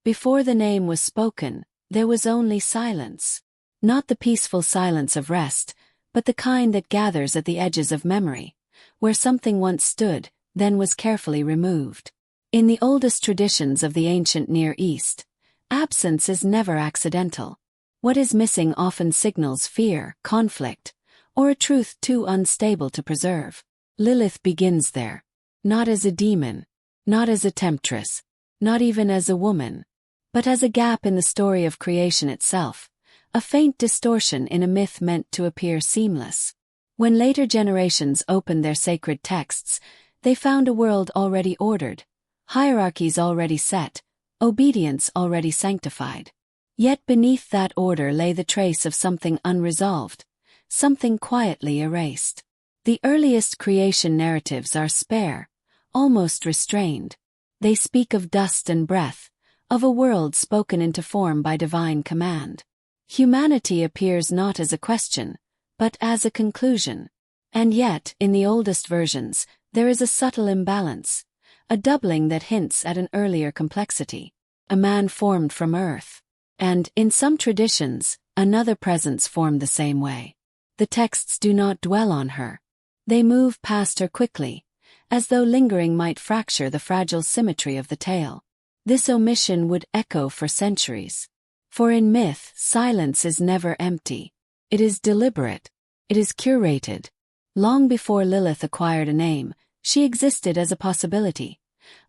Before the name was spoken, there was only silence. Not the peaceful silence of rest, but the kind that gathers at the edges of memory, where something once stood, then was carefully removed. In the oldest traditions of the ancient Near East, absence is never accidental. What is missing often signals fear, conflict, or a truth too unstable to preserve. Lilith begins there. Not as a demon, not as a temptress, not even as a woman, but as a gap in the story of creation itself, a faint distortion in a myth meant to appear seamless. When later generations opened their sacred texts, they found a world already ordered, hierarchies already set, obedience already sanctified. Yet beneath that order lay the trace of something unresolved, something quietly erased. The earliest creation narratives are spare, almost restrained. They speak of dust and breath, of a world spoken into form by divine command. Humanity appears not as a question, but as a conclusion. And yet, in the oldest versions, there is a subtle imbalance, a doubling that hints at an earlier complexity. A man formed from earth. And, in some traditions, another presence formed the same way. The texts do not dwell on her. They move past her quickly, as though lingering might fracture the fragile symmetry of the tale. This omission would echo for centuries. For in myth, silence is never empty. It is deliberate. It is curated. Long before Lilith acquired a name, she existed as a possibility,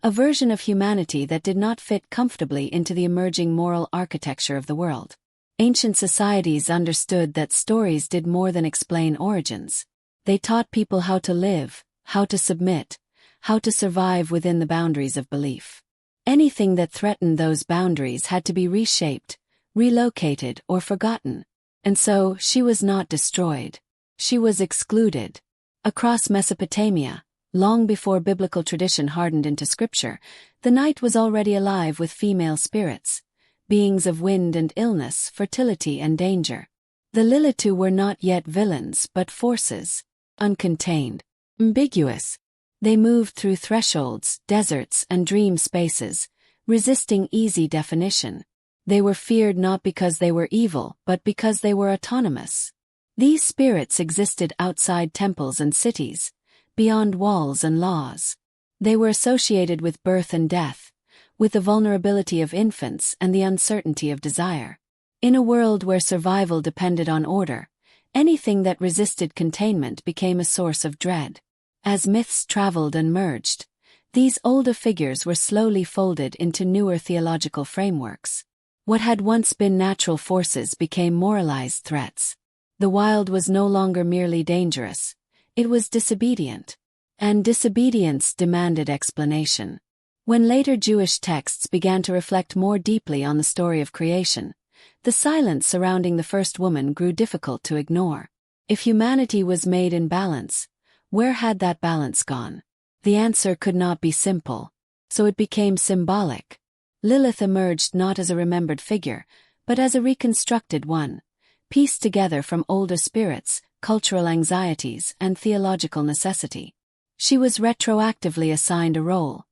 a version of humanity that did not fit comfortably into the emerging moral architecture of the world. Ancient societies understood that stories did more than explain origins. They taught people how to live, how to submit, how to survive within the boundaries of belief. Anything that threatened those boundaries had to be reshaped, relocated, or forgotten. And so, she was not destroyed. She was excluded. Across Mesopotamia, long before biblical tradition hardened into scripture, the night was already alive with female spirits, beings of wind and illness, fertility and danger. The Lilitu were not yet villains but forces, uncontained, ambiguous. They moved through thresholds, deserts, and dream spaces, resisting easy definition. They were feared not because they were evil, but because they were autonomous. These spirits existed outside temples and cities, beyond walls and laws. They were associated with birth and death, with the vulnerability of infants and the uncertainty of desire. In a world where survival depended on order, anything that resisted containment became a source of dread. As myths traveled and merged, these older figures were slowly folded into newer theological frameworks. What had once been natural forces became moralized threats. The wild was no longer merely dangerous, it was disobedient. And disobedience demanded explanation. When later Jewish texts began to reflect more deeply on the story of creation, the silence surrounding the first woman grew difficult to ignore. If humanity was made in balance, where had that balance gone? The answer could not be simple, so it became symbolic. Lilith emerged not as a remembered figure, but as a reconstructed one, pieced together from older spirits, cultural anxieties, and theological necessity. She was retroactively assigned a role,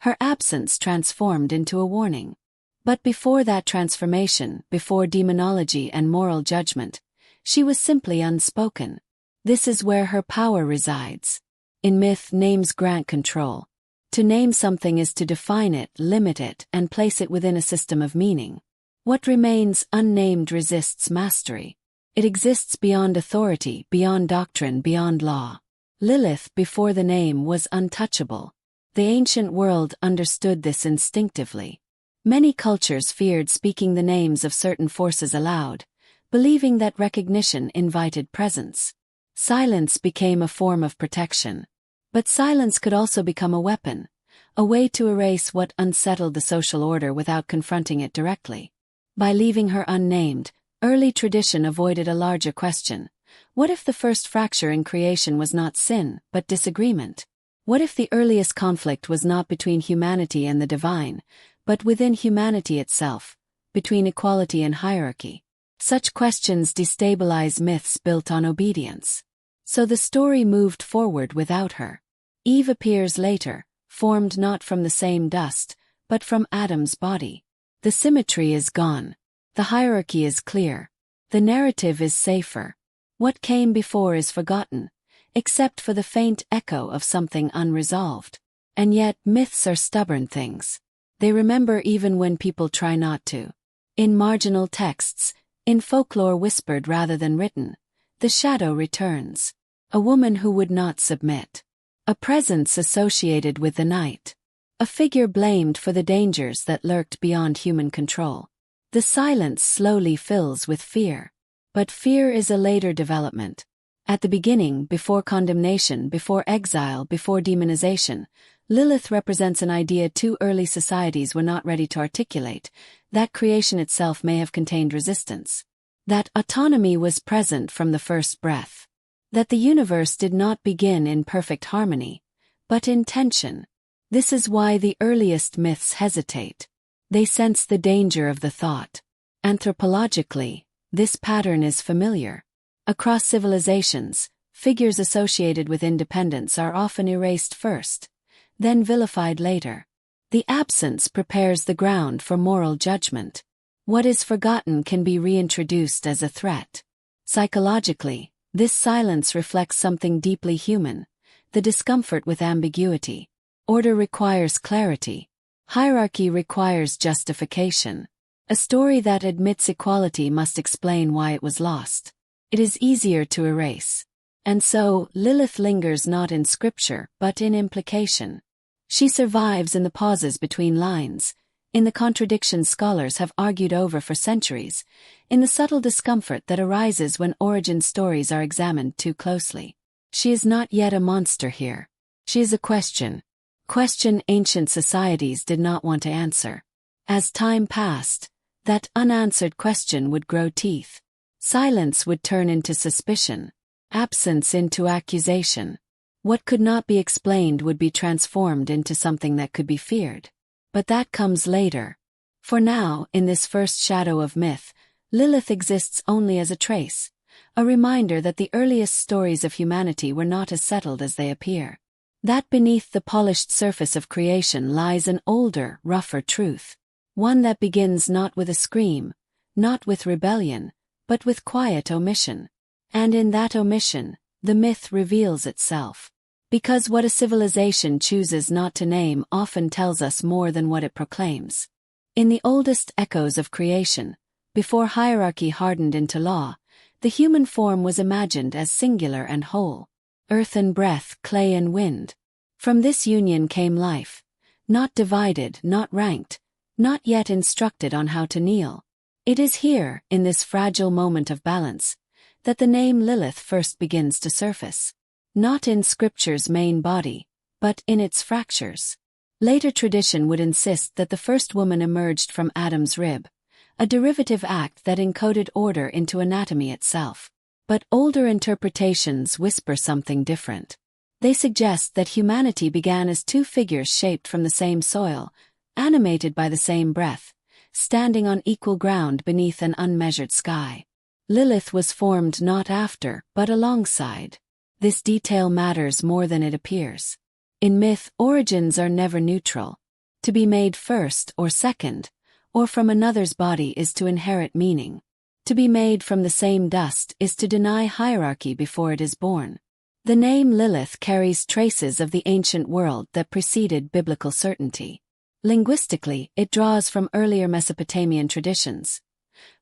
her absence transformed into a warning. But before that transformation, before demonology and moral judgment, she was simply unspoken. This is where her power resides. In myth, names grant control. To name something is to define it, limit it, and place it within a system of meaning. What remains unnamed resists mastery. It exists beyond authority, beyond doctrine, beyond law. Lilith, before the name, was untouchable. The ancient world understood this instinctively. Many cultures feared speaking the names of certain forces aloud, believing that recognition invited presence. Silence became a form of protection. But silence could also become a weapon, a way to erase what unsettled the social order without confronting it directly. By leaving her unnamed, early tradition avoided a larger question. What if the first fracture in creation was not sin, but disagreement? What if the earliest conflict was not between humanity and the divine, but within humanity itself, between equality and hierarchy? Such questions destabilize myths built on obedience. So the story moved forward without her. Eve appears later, formed not from the same dust, but from Adam's body. The symmetry is gone. The hierarchy is clear. The narrative is safer. What came before is forgotten, except for the faint echo of something unresolved. And yet myths are stubborn things. They remember even when people try not to. In marginal texts, in folklore whispered rather than written, the shadow returns. A woman who would not submit. A presence associated with the night. A figure blamed for the dangers that lurked beyond human control. The silence slowly fills with fear. But fear is a later development. At the beginning, before condemnation, before exile, before demonization, Lilith represents an idea too early societies were not ready to articulate, that creation itself may have contained resistance. That autonomy was present from the first breath. That the universe did not begin in perfect harmony, but in tension. This is why the earliest myths hesitate. They sense the danger of the thought. Anthropologically, this pattern is familiar. Across civilizations, figures associated with independence are often erased first, then vilified later. The absence prepares the ground for moral judgment. What is forgotten can be reintroduced as a threat. Psychologically, this silence reflects something deeply human, the discomfort with ambiguity. Order requires clarity. Hierarchy requires justification. A story that admits equality must explain why it was lost. It is easier to erase. And so, Lilith lingers not in scripture, but in implication. She survives in the pauses between lines, in the contradictions scholars have argued over for centuries, in the subtle discomfort that arises when origin stories are examined too closely. She is not yet a monster here. She is a question. Question ancient societies did not want to answer. As time passed, that unanswered question would grow teeth. Silence would turn into suspicion. Absence into accusation. What could not be explained would be transformed into something that could be feared. But that comes later. For now, in this first shadow of myth, Lilith exists only as a trace, a reminder that the earliest stories of humanity were not as settled as they appear. That beneath the polished surface of creation lies an older, rougher truth. One that begins not with a scream, not with rebellion, but with quiet omission. And in that omission, the myth reveals itself. Because what a civilization chooses not to name often tells us more than what it proclaims. In the oldest echoes of creation, before hierarchy hardened into law, the human form was imagined as singular and whole. Earth and breath, clay and wind. From this union came life. Not divided, not ranked, not yet instructed on how to kneel. It is here, in this fragile moment of balance, that the name Lilith first begins to surface. Not in scripture's main body, but in its fractures. Later tradition would insist that the first woman emerged from Adam's rib, a derivative act that encoded order into anatomy itself. But older interpretations whisper something different. They suggest that humanity began as two figures shaped from the same soil, animated by the same breath, standing on equal ground beneath an unmeasured sky. Lilith was formed not after, but alongside. This detail matters more than it appears. In myth, origins are never neutral. To be made first or second, or from another's body is to inherit meaning. To be made from the same dust is to deny hierarchy before it is born. The name Lilith carries traces of the ancient world that preceded biblical certainty. Linguistically, it draws from earlier Mesopotamian traditions.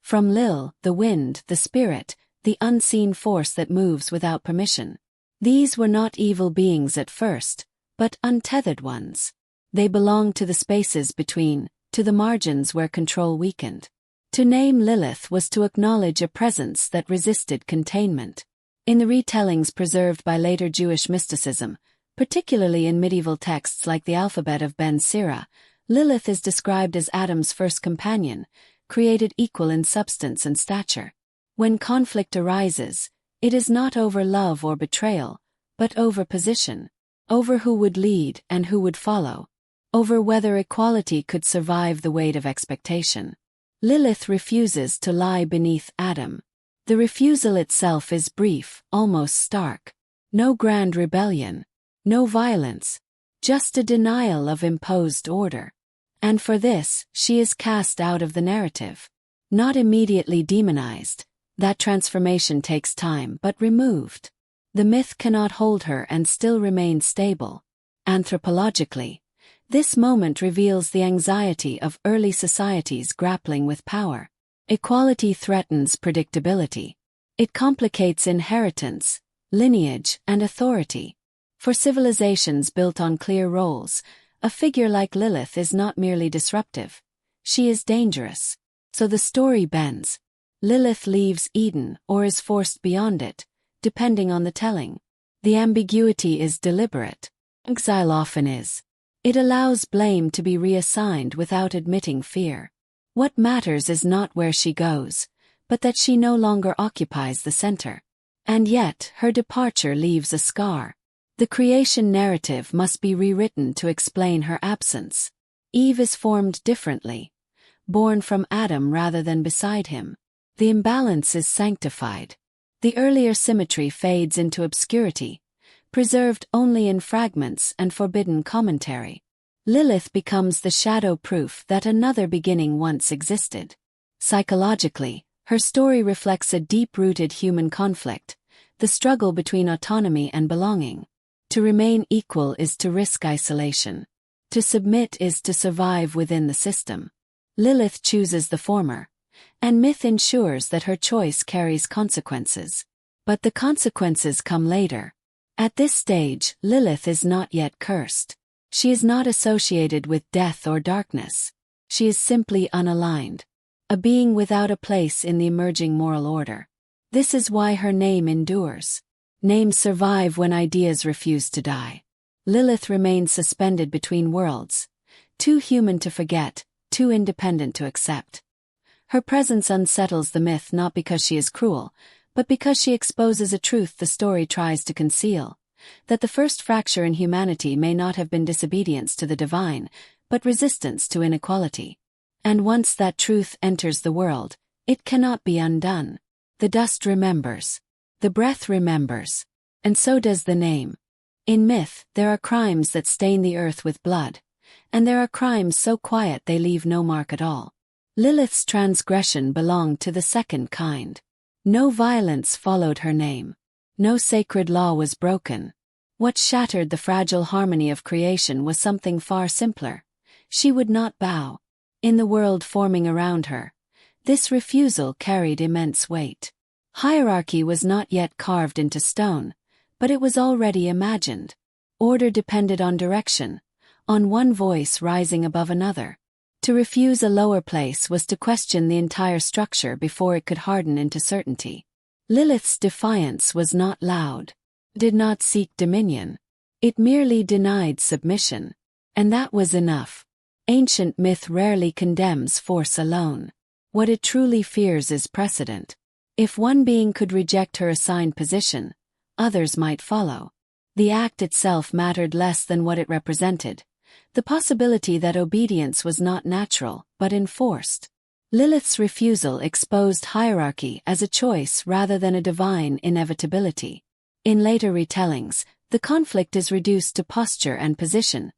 From Lil, the wind, the spirit, the unseen force that moves without permission. These were not evil beings at first, but untethered ones. They belonged to the spaces between, to the margins where control weakened. To name Lilith was to acknowledge a presence that resisted containment. In the retellings preserved by later Jewish mysticism, particularly in medieval texts like the alphabet of Ben Sira, Lilith is described as Adam's first companion, created equal in substance and stature. When conflict arises, it is not over love or betrayal, but over position, over who would lead and who would follow, over whether equality could survive the weight of expectation. Lilith refuses to lie beneath Adam. The refusal itself is brief, almost stark. No grand rebellion, no violence, just a denial of imposed order. And for this, she is cast out of the narrative. Not immediately demonized. That transformation takes time, but removed. The myth cannot hold her and still remain stable. Anthropologically, this moment reveals the anxiety of early societies grappling with power. Equality threatens predictability. It complicates inheritance, lineage, and authority. For civilizations built on clear roles, a figure like Lilith is not merely disruptive. She is dangerous. So the story bends. Lilith leaves Eden or is forced beyond it, depending on the telling. The ambiguity is deliberate. Exile often is. It allows blame to be reassigned without admitting fear. What matters is not where she goes, but that she no longer occupies the center. And yet, her departure leaves a scar. The creation narrative must be rewritten to explain her absence. Eve is formed differently, born from Adam rather than beside him. The imbalance is sanctified. The earlier symmetry fades into obscurity, preserved only in fragments and forbidden commentary. Lilith becomes the shadow proof that another beginning once existed. Psychologically, her story reflects a deep-rooted human conflict, the struggle between autonomy and belonging. To remain equal is to risk isolation. To submit is to survive within the system. Lilith chooses the former, and myth ensures that her choice carries consequences. But the consequences come later. At this stage, Lilith is not yet cursed. She is not associated with death or darkness. She is simply unaligned. A being without a place in the emerging moral order. This is why her name endures. Names survive when ideas refuse to die. Lilith remains suspended between worlds, too human to forget, too independent to accept. Her presence unsettles the myth not because she is cruel, but because she exposes a truth the story tries to conceal. That the first fracture in humanity may not have been disobedience to the divine, but resistance to inequality. And once that truth enters the world, it cannot be undone. The dust remembers. The breath remembers. And so does the name. In myth, there are crimes that stain the earth with blood, and there are crimes so quiet they leave no mark at all. Lilith's transgression belonged to the second kind. No violence followed her name. No sacred law was broken. What shattered the fragile harmony of creation was something far simpler. She would not bow. In the world forming around her, this refusal carried immense weight. Hierarchy was not yet carved into stone, but it was already imagined. Order depended on direction, on one voice rising above another. To refuse a lower place was to question the entire structure before it could harden into certainty. Lilith's defiance was not loud, did not seek dominion. It merely denied submission. And that was enough. Ancient myth rarely condemns force alone. What it truly fears is precedent. If one being could reject her assigned position, others might follow. The act itself mattered less than what it represented. The possibility that obedience was not natural, but enforced. Lilith's refusal exposed hierarchy as a choice rather than a divine inevitability. In later retellings, the conflict is reduced to posture and position,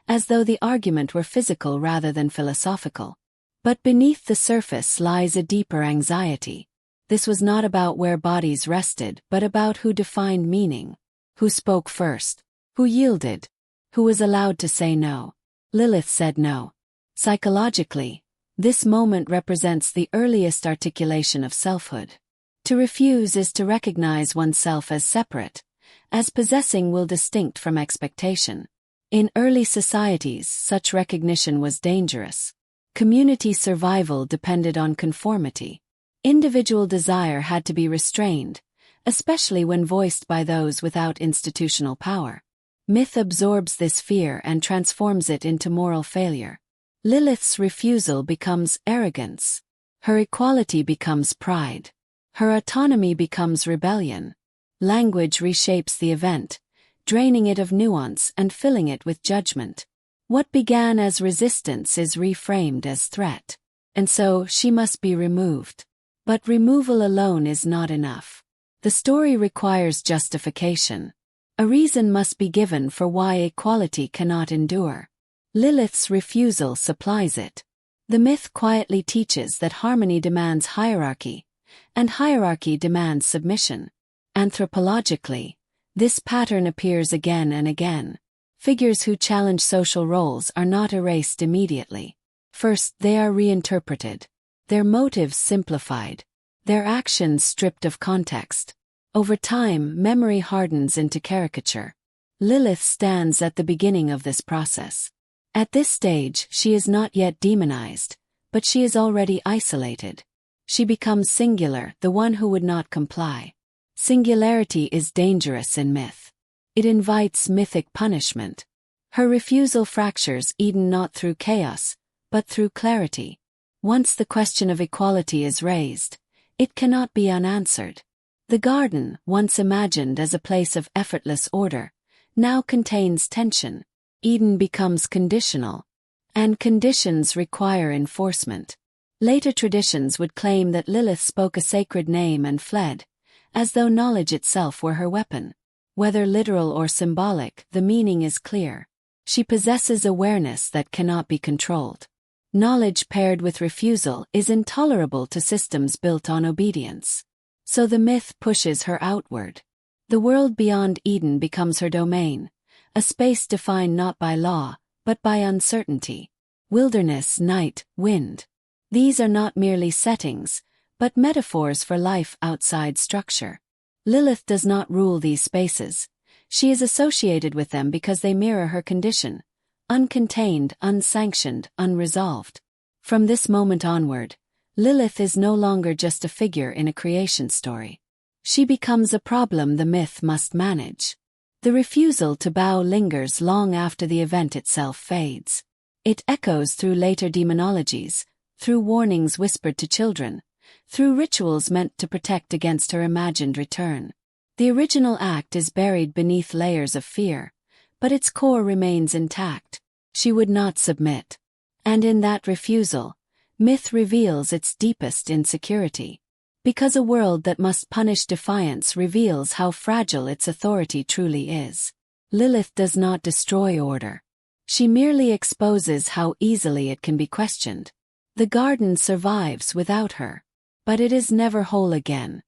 as though the argument were physical rather than philosophical. But beneath the surface lies a deeper anxiety. This was not about where bodies rested, but about who defined meaning. Who spoke first? Who yielded? Who was allowed to say no? Lilith said no. Psychologically, this moment represents the earliest articulation of selfhood. To refuse is to recognize oneself as separate, as possessing will distinct from expectation. In early societies, such recognition was dangerous. Community survival depended on conformity. Individual desire had to be restrained, especially when voiced by those without institutional power. Myth absorbs this fear and transforms it into moral failure. Lilith's refusal becomes arrogance. Her equality becomes pride. Her autonomy becomes rebellion. Language reshapes the event, draining it of nuance and filling it with judgment. What began as resistance is reframed as threat. And so, she must be removed. But removal alone is not enough. The story requires justification. A reason must be given for why equality cannot endure. Lilith's refusal supplies it. The myth quietly teaches that harmony demands hierarchy, and hierarchy demands submission. Anthropologically, this pattern appears again and again. Figures who challenge social roles are not erased immediately. First, they are reinterpreted, their motives simplified, their actions stripped of context. Over time, memory hardens into caricature. Lilith stands at the beginning of this process. At this stage, she is not yet demonized, but she is already isolated. She becomes singular, the one who would not comply. Singularity is dangerous in myth. It invites mythic punishment. Her refusal fractures Eden not through chaos, but through clarity. Once the question of equality is raised, it cannot be unanswered. The garden, once imagined as a place of effortless order, now contains tension. Eden becomes conditional, and conditions require enforcement. Later traditions would claim that Lilith spoke a sacred name and fled, as though knowledge itself were her weapon. Whether literal or symbolic, the meaning is clear. She possesses awareness that cannot be controlled. Knowledge paired with refusal is intolerable to systems built on obedience. So the myth pushes her outward. The world beyond Eden becomes her domain, a space defined not by law, but by uncertainty. Wilderness, night, wind. These are not merely settings, but metaphors for life outside structure. Lilith does not rule these spaces. She is associated with them because they mirror her condition, uncontained, unsanctioned, unresolved. From this moment onward, Lilith is no longer just a figure in a creation story. She becomes a problem the myth must manage. The refusal to bow lingers long after the event itself fades. It echoes through later demonologies, through warnings whispered to children, through rituals meant to protect against her imagined return. The original act is buried beneath layers of fear, but its core remains intact. She would not submit. And in that refusal, myth reveals its deepest insecurity. Because a world that must punish defiance reveals how fragile its authority truly is. Lilith does not destroy order. She merely exposes how easily it can be questioned. The garden survives without her. But it is never whole again.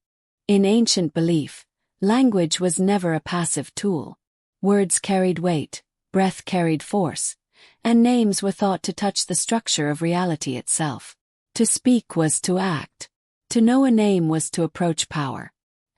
In ancient belief, language was never a passive tool. Words carried weight, breath carried force, and names were thought to touch the structure of reality itself. To speak was to act. To know a name was to approach power.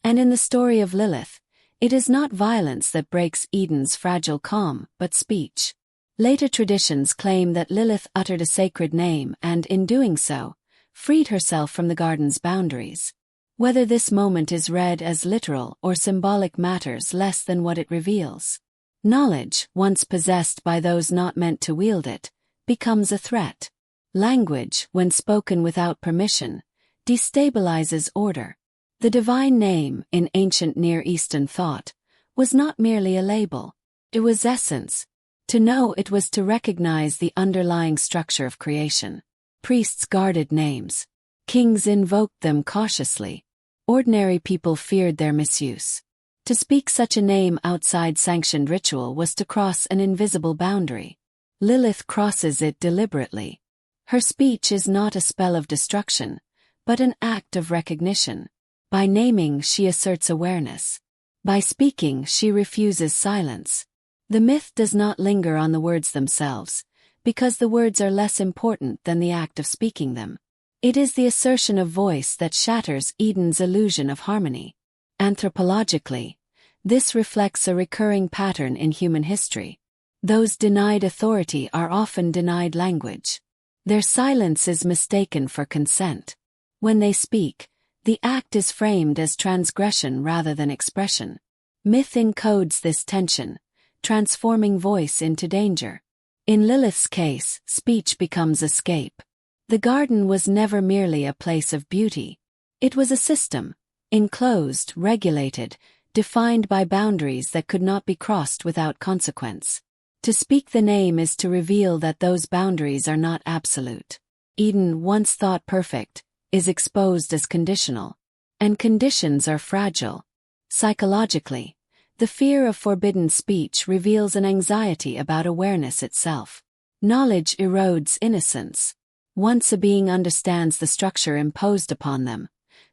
And in the story of Lilith, it is not violence that breaks Eden's fragile calm, but speech. Later traditions claim that Lilith uttered a sacred name and, in doing so, freed herself from the garden's boundaries. Whether this moment is read as literal or symbolic matters less than what it reveals. Knowledge, once possessed by those not meant to wield it, becomes a threat. Language, when spoken without permission, destabilizes order. The divine name, in ancient Near Eastern thought, was not merely a label. It was essence. To know it was to recognize the underlying structure of creation. Priests guarded names. Kings invoked them cautiously. Ordinary people feared their misuse. To speak such a name outside sanctioned ritual was to cross an invisible boundary. Lilith crosses it deliberately. Her speech is not a spell of destruction, but an act of recognition. By naming, she asserts awareness. By speaking, she refuses silence. The myth does not linger on the words themselves, because the words are less important than the act of speaking them. It is the assertion of voice that shatters Eden's illusion of harmony. Anthropologically, this reflects a recurring pattern in human history. Those denied authority are often denied language. Their silence is mistaken for consent. When they speak, the act is framed as transgression rather than expression. Myth encodes this tension, transforming voice into danger. In Lilith's case, speech becomes escape. The garden was never merely a place of beauty. It was a system, enclosed, regulated, defined by boundaries that could not be crossed without consequence. To speak the name is to reveal that those boundaries are not absolute. Eden, once thought perfect, is exposed as conditional. And conditions are fragile. Psychologically, the fear of forbidden speech reveals an anxiety about awareness itself. Knowledge erodes innocence. Once a being understands the structure imposed upon them,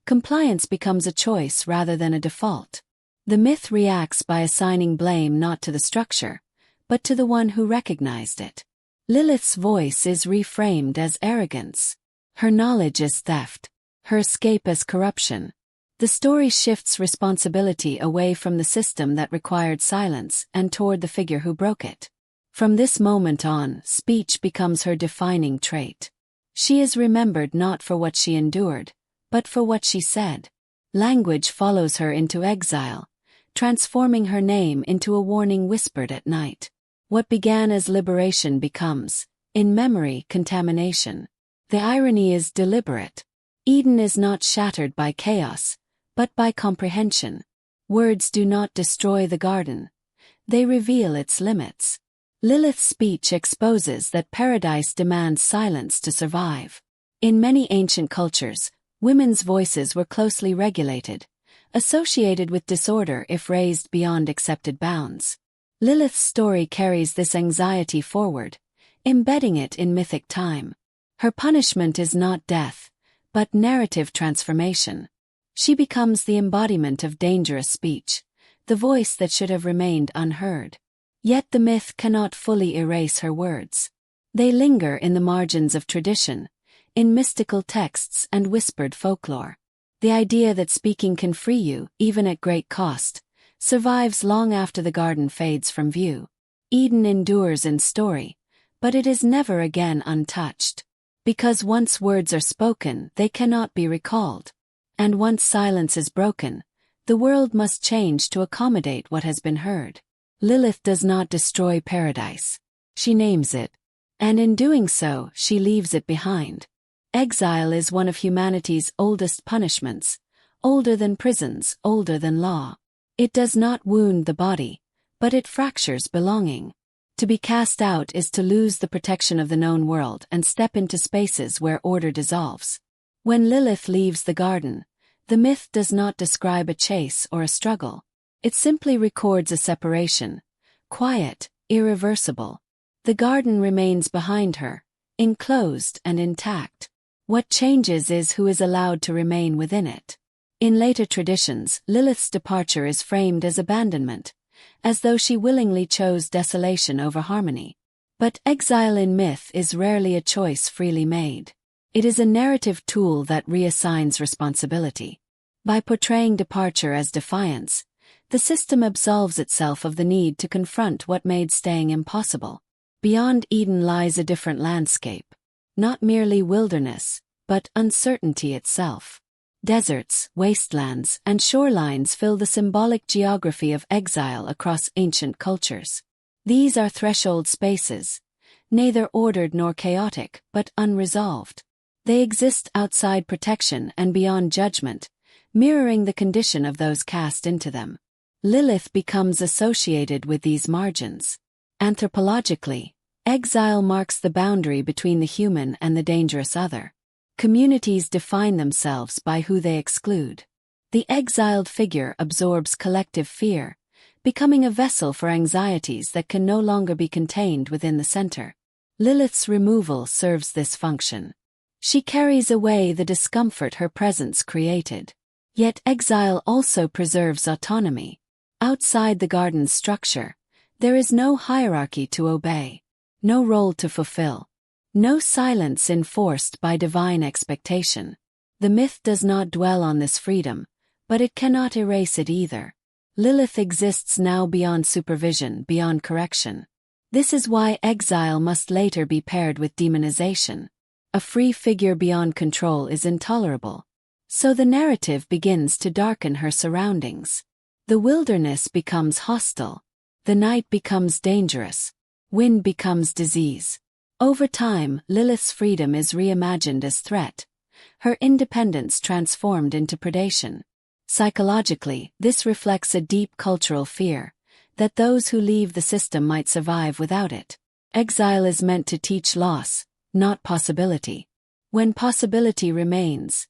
compliance becomes a choice rather than a default. The myth reacts by assigning blame not to the structure, but to the one who recognized it. Lilith's voice is reframed as arrogance. Her knowledge as theft. Her escape as corruption. The story shifts responsibility away from the system that required silence and toward the figure who broke it. From this moment on, speech becomes her defining trait. She is remembered not for what she endured, but for what she said. Language follows her into exile, transforming her name into a warning whispered at night. What began as liberation becomes, in memory, contamination. The irony is deliberate. Eden is not shattered by chaos, but by comprehension. Words do not destroy the garden. They reveal its limits. Lilith's speech exposes that paradise demands silence to survive. In many ancient cultures, women's voices were closely regulated, associated with disorder if raised beyond accepted bounds. Lilith's story carries this anxiety forward, embedding it in mythic time. Her punishment is not death, but narrative transformation. She becomes the embodiment of dangerous speech, the voice that should have remained unheard. Yet the myth cannot fully erase her words. They linger in the margins of tradition, in mystical texts and whispered folklore. The idea that speaking can free you, even at great cost, survives long after the garden fades from view. Eden endures in story, but it is never again untouched. Because once words are spoken, they cannot be recalled. And once silence is broken, the world must change to accommodate what has been heard. Lilith does not destroy paradise. She names it. And in doing so, she leaves it behind. Exile is one of humanity's oldest punishments, older than prisons, older than law. It does not wound the body, but it fractures belonging. To be cast out is to lose the protection of the known world and step into spaces where order dissolves. When Lilith leaves the garden, the myth does not describe a chase or a struggle. It simply records a separation, quiet, irreversible. The garden remains behind her, enclosed and intact. What changes is who is allowed to remain within it. In later traditions, Lilith's departure is framed as abandonment, as though she willingly chose desolation over harmony. But exile in myth is rarely a choice freely made. It is a narrative tool that reassigns responsibility. By portraying departure as defiance, the system absolves itself of the need to confront what made staying impossible. Beyond Eden lies a different landscape. Not merely wilderness, but uncertainty itself. Deserts, wastelands, and shorelines fill the symbolic geography of exile across ancient cultures. These are threshold spaces, neither ordered nor chaotic, but unresolved. They exist outside protection and beyond judgment, mirroring the condition of those cast into them. Lilith becomes associated with these margins. Anthropologically, exile marks the boundary between the human and the dangerous other. Communities define themselves by who they exclude. The exiled figure absorbs collective fear, becoming a vessel for anxieties that can no longer be contained within the center. Lilith's removal serves this function. She carries away the discomfort her presence created. Yet exile also preserves autonomy. Outside the garden's structure, there is no hierarchy to obey, no role to fulfill, no silence enforced by divine expectation. The myth does not dwell on this freedom, but it cannot erase it either. Lilith exists now beyond supervision, beyond correction. This is why exile must later be paired with demonization. A free figure beyond control is intolerable. So the narrative begins to darken her surroundings. The wilderness becomes hostile. The night becomes dangerous. Wind becomes disease. Over time, Lilith's freedom is reimagined as threat, her independence transformed into predation. Psychologically, this reflects a deep cultural fear that those who leave the system might survive without it. Exile is meant to teach loss, not possibility. When possibility remains,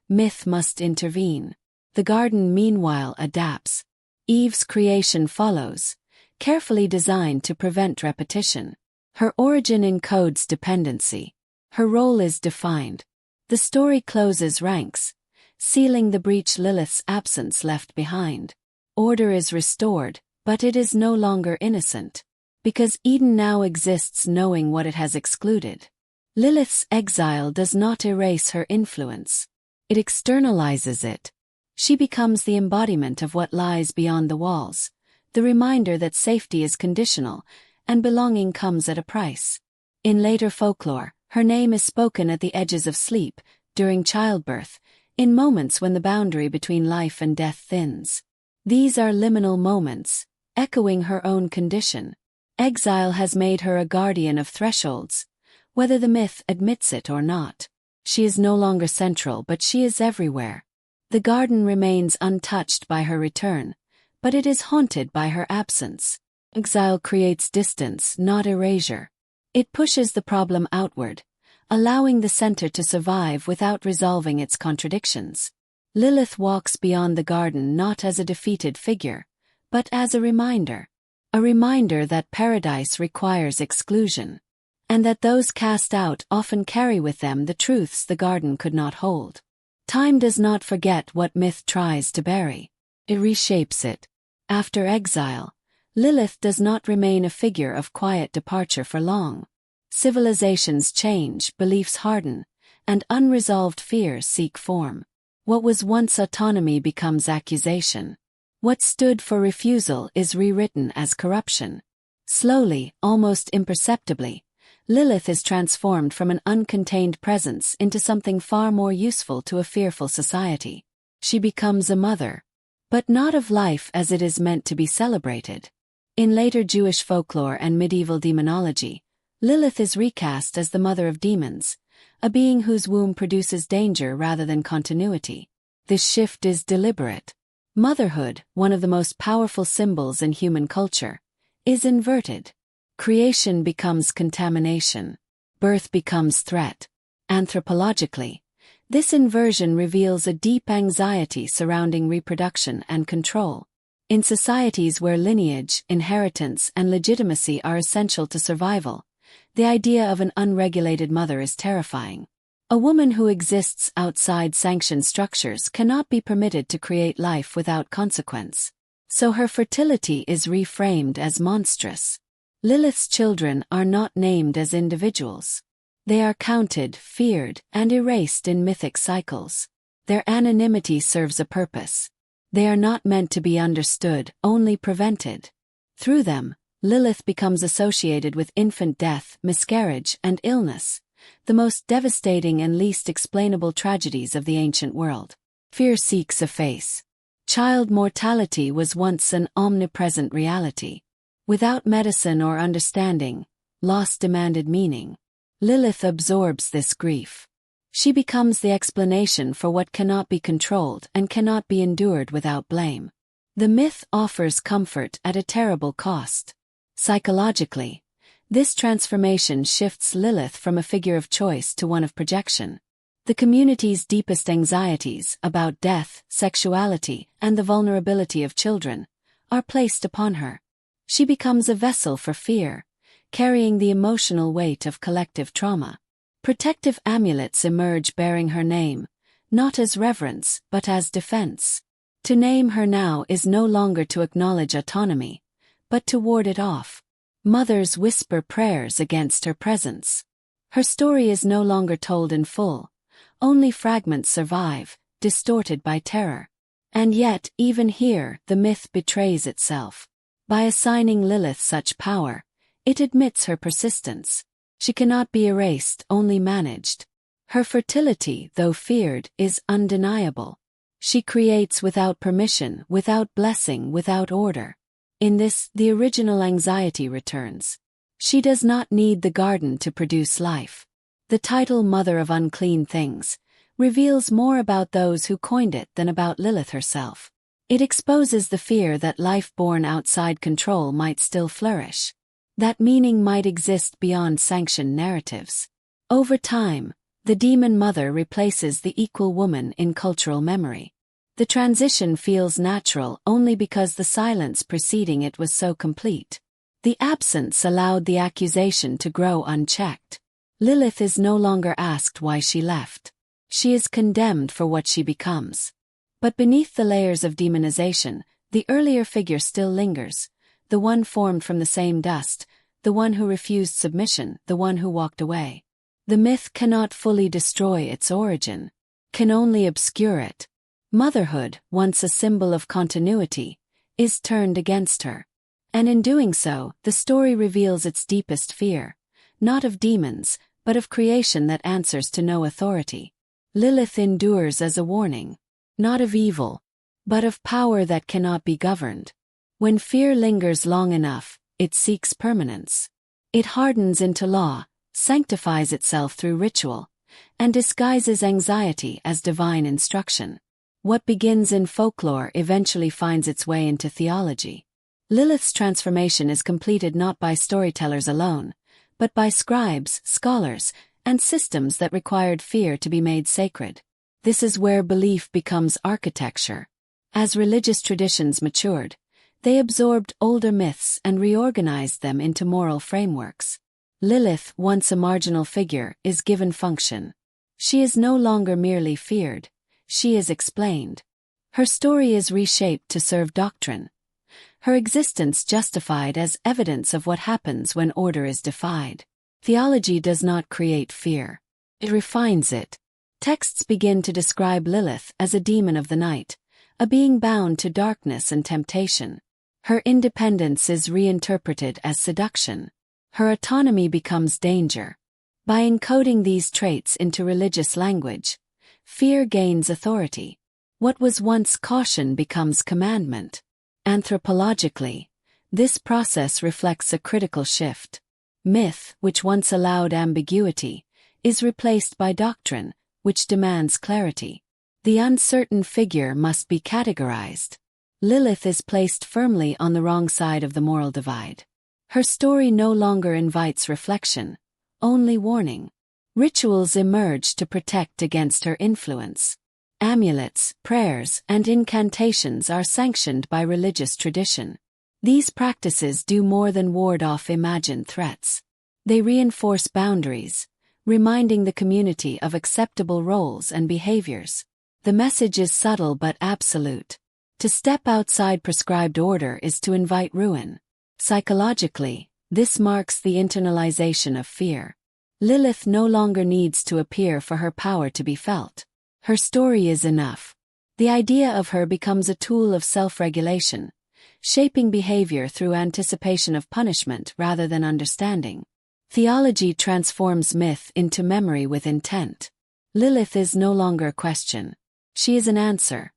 myth must intervene. The garden meanwhile adapts. Eve's creation follows, carefully designed to prevent repetition. Her origin encodes dependency. Her role is defined. The story closes ranks, sealing the breach Lilith's absence left behind. Order is restored, but it is no longer innocent, because Eden now exists knowing what it has excluded. Lilith's exile does not erase her influence. It externalizes it. She becomes the embodiment of what lies beyond the walls, the reminder that safety is conditional, and belonging comes at a price. In later folklore, her name is spoken at the edges of sleep, during childbirth, in moments when the boundary between life and death thins. These are liminal moments, echoing her own condition. Exile has made her a guardian of thresholds, whether the myth admits it or not. She is no longer central, but she is everywhere. The garden remains untouched by her return, but it is haunted by her absence. Exile creates distance, not erasure. It pushes the problem outward, allowing the center to survive without resolving its contradictions. Lilith walks beyond the garden not as a defeated figure, but as a reminder that paradise requires exclusion, and that those cast out often carry with them the truths the garden could not hold. Time does not forget what myth tries to bury. It reshapes it. After exile, Lilith does not remain a figure of quiet departure for long. Civilizations change, beliefs harden, and unresolved fears seek form. What was once autonomy becomes accusation. What stood for refusal is rewritten as corruption. Slowly, almost imperceptibly, Lilith is transformed from an uncontained presence into something far more useful to a fearful society. She becomes a mother, but not of life as it is meant to be celebrated. In later Jewish folklore and medieval demonology, Lilith is recast as the mother of demons, a being whose womb produces danger rather than continuity. This shift is deliberate. Motherhood, one of the most powerful symbols in human culture, is inverted. Creation becomes contamination. Birth becomes threat. Anthropologically, this inversion reveals a deep anxiety surrounding reproduction and control. In societies where lineage, inheritance, and legitimacy are essential to survival, the idea of an unregulated mother is terrifying. A woman who exists outside sanctioned structures cannot be permitted to create life without consequence. So her fertility is reframed as monstrous. Lilith's children are not named as individuals. They are counted, feared, and erased in mythic cycles. Their anonymity serves a purpose. They are not meant to be understood, only prevented. Through them, Lilith becomes associated with infant death, miscarriage, and illness, the most devastating and least explainable tragedies of the ancient world. Fear seeks a face. Child mortality was once an omnipresent reality. Without medicine or understanding, loss demanded meaning. Lilith absorbs this grief. She becomes the explanation for what cannot be controlled and cannot be endured without blame. The myth offers comfort at a terrible cost. Psychologically, this transformation shifts Lilith from a figure of choice to one of projection. The community's deepest anxieties about death, sexuality, and the vulnerability of children are placed upon her. She becomes a vessel for fear, carrying the emotional weight of collective trauma. Protective amulets emerge bearing her name, not as reverence, but as defense. To name her now is no longer to acknowledge autonomy, but to ward it off. Mothers whisper prayers against her presence. Her story is no longer told in full. Only fragments survive, distorted by terror. And yet, even here, the myth betrays itself. By assigning Lilith such power, it admits her persistence. She cannot be erased, only managed. Her fertility, though feared, is undeniable. She creates without permission, without blessing, without order. In this, the original anxiety returns. She does not need the garden to produce life. The title Mother of Unclean Things reveals more about those who coined it than about Lilith herself. It exposes the fear that life born outside control might still flourish. That meaning might exist beyond sanctioned narratives. Over time, the demon mother replaces the equal woman in cultural memory. The transition feels natural only because the silence preceding it was so complete. The absence allowed the accusation to grow unchecked. Lilith is no longer asked why she left. She is condemned for what she becomes. But beneath the layers of demonization, the earlier figure still lingers, the one formed from the same dust, the one who refused submission, the one who walked away. The myth cannot fully destroy its origin, can only obscure it. Motherhood, once a symbol of continuity, is turned against her. And in doing so, the story reveals its deepest fear, not of demons, but of creation that answers to no authority. Lilith endures as a warning, not of evil, but of power that cannot be governed. When fear lingers long enough, it seeks permanence. It hardens into law, sanctifies itself through ritual, and disguises anxiety as divine instruction. What begins in folklore eventually finds its way into theology. Lilith's transformation is completed not by storytellers alone, but by scribes, scholars, and systems that required fear to be made sacred. This is where belief becomes architecture. As religious traditions matured, they absorbed older myths and reorganized them into moral frameworks. Lilith, once a marginal figure, is given function. She is no longer merely feared, she is explained. Her story is reshaped to serve doctrine. Her existence justified as evidence of what happens when order is defied. Theology does not create fear. It refines it. Texts begin to describe Lilith as a demon of the night, a being bound to darkness and temptation. Her independence is reinterpreted as seduction. Her autonomy becomes danger. By encoding these traits into religious language, fear gains authority. What was once caution becomes commandment. Anthropologically, this process reflects a critical shift. Myth, which once allowed ambiguity, is replaced by doctrine, which demands clarity. The uncertain figure must be categorized. Lilith is placed firmly on the wrong side of the moral divide. Her story no longer invites reflection, only warning. Rituals emerge to protect against her influence. Amulets, prayers, and incantations are sanctioned by religious tradition. These practices do more than ward off imagined threats. They reinforce boundaries, reminding the community of acceptable roles and behaviors. The message is subtle but absolute. To step outside prescribed order is to invite ruin. Psychologically, this marks the internalization of fear. Lilith no longer needs to appear for her power to be felt. Her story is enough. The idea of her becomes a tool of self-regulation, shaping behavior through anticipation of punishment rather than understanding. Theology transforms myth into memory with intent. Lilith is no longer a question. She is an answer,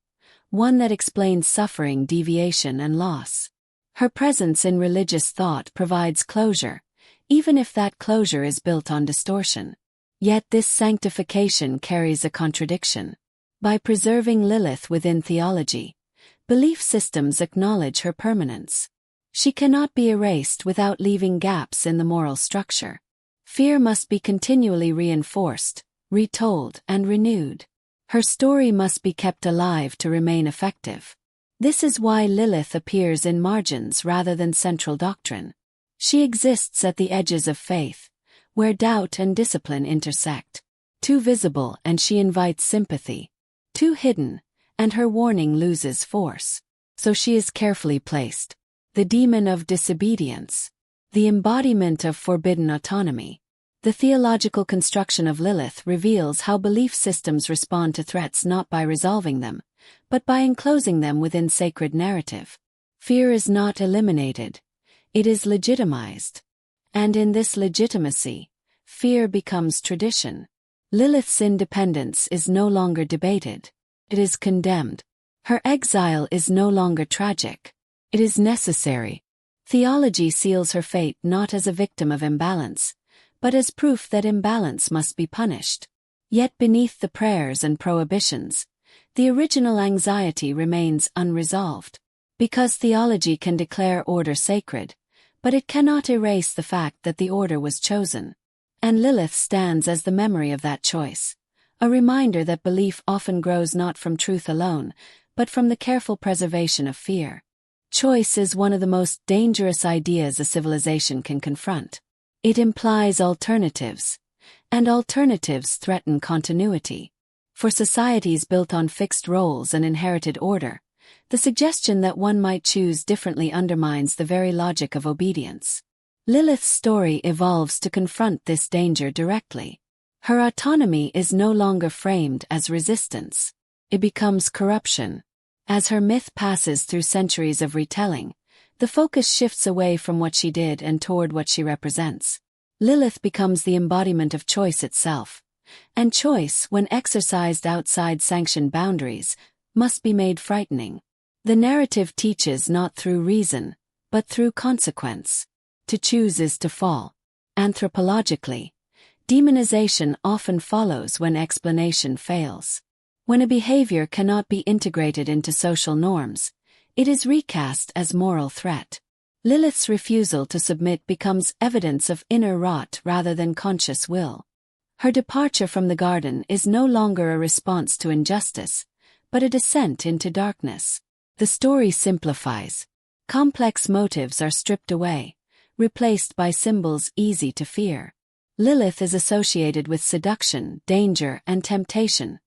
one that explains suffering, deviation, and loss. Her presence in religious thought provides closure, even if that closure is built on distortion. Yet this sanctification carries a contradiction. By preserving Lilith within theology, belief systems acknowledge her permanence. She cannot be erased without leaving gaps in the moral structure. Fear must be continually reinforced, retold, and renewed. Her story must be kept alive to remain effective. This is why Lilith appears in margins rather than central doctrine. She exists at the edges of faith, where doubt and discipline intersect. Too visible and she invites sympathy. Too hidden, and her warning loses force. So she is carefully placed. The demon of disobedience. The embodiment of forbidden autonomy. The theological construction of Lilith reveals how belief systems respond to threats not by resolving them, but by enclosing them within sacred narrative. Fear is not eliminated. It is legitimized. And in this legitimacy, fear becomes tradition. Lilith's independence is no longer debated. It is condemned. Her exile is no longer tragic. It is necessary. Theology seals her fate not as a victim of imbalance, but as proof that imbalance must be punished. Yet beneath the prayers and prohibitions, the original anxiety remains unresolved. Because theology can declare order sacred, but it cannot erase the fact that the order was chosen. And Lilith stands as the memory of that choice, a reminder that belief often grows not from truth alone, but from the careful preservation of fear. Choice is one of the most dangerous ideas a civilization can confront. It implies alternatives, and alternatives threaten continuity. For societies built on fixed roles and inherited order, the suggestion that one might choose differently undermines the very logic of obedience. Lilith's story evolves to confront this danger directly. Her autonomy is no longer framed as resistance. It becomes corruption. As her myth passes through centuries of retelling, the focus shifts away from what she did and toward what she represents. Lilith becomes the embodiment of choice itself, and choice, when exercised outside sanctioned boundaries, must be made frightening. The narrative teaches not through reason, but through consequence. To choose is to fall. Anthropologically, demonization often follows when explanation fails. When a behavior cannot be integrated into social norms, it is recast as moral threat. Lilith's refusal to submit becomes evidence of inner rot rather than conscious will. Her departure from the garden is no longer a response to injustice, but a descent into darkness. The story simplifies. Complex motives are stripped away, replaced by symbols easy to fear. Lilith is associated with seduction, danger, and temptation,